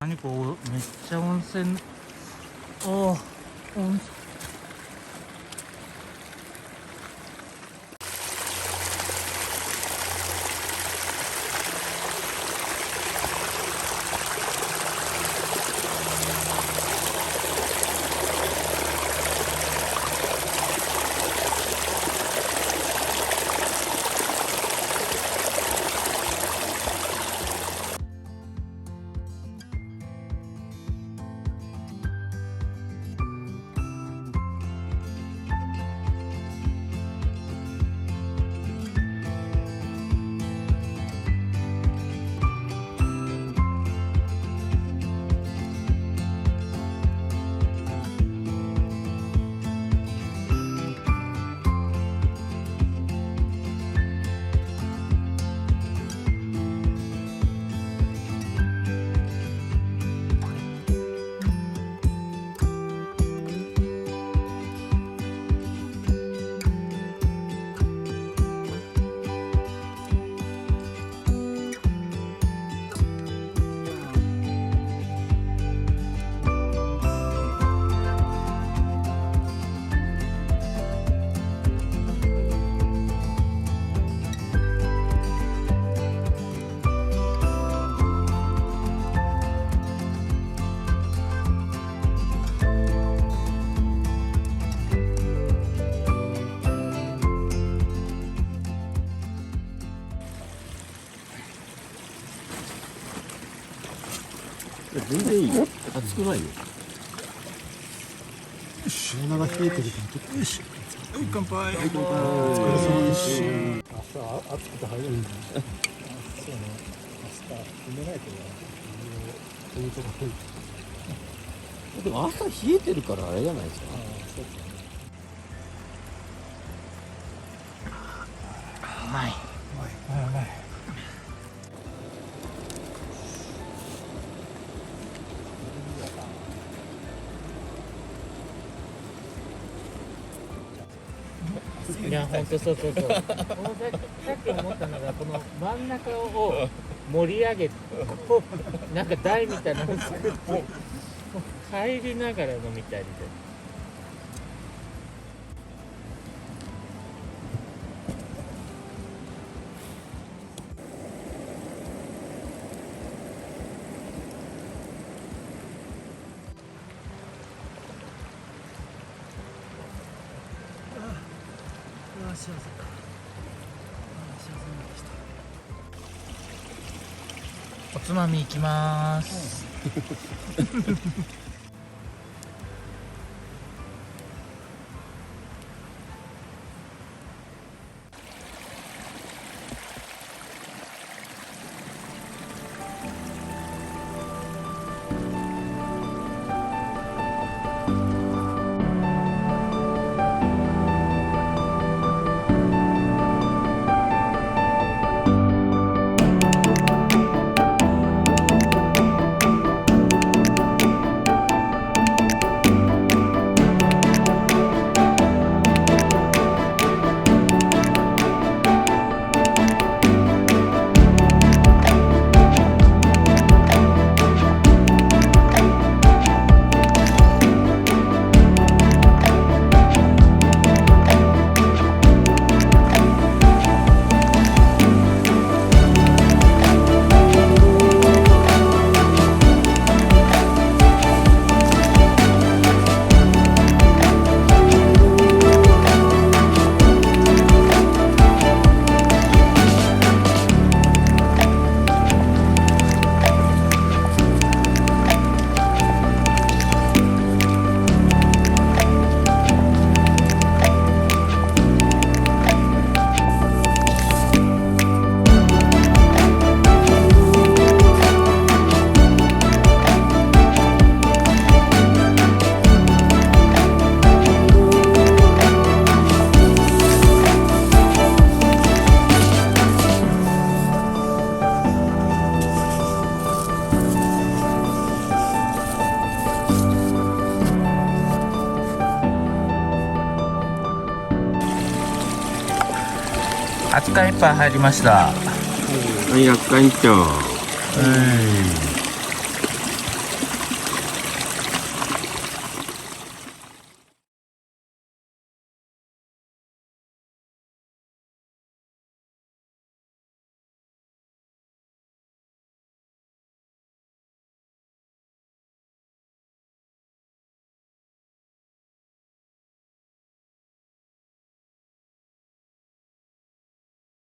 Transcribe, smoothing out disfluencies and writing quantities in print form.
何こう、めっちゃ温泉。ああ、温泉。全然いいよ。熱くないよ。お腹が冷えてるからよし。乾杯。お疲れ様です。朝暑くて早いんだ。そうね。明日踏めないけどこういうとこ入って。でも朝冷えてるからあれじゃないですか。そうですね。うまい。うまい。いや、本当そう。さっき思ったのが、この真ん中を盛り上げて、こうなんか台みたいなのを作って、入りながら飲みたいみたいな。幸せになりました。おつまみいきまーす。熱燗一杯入りました。はい、熱燗一丁。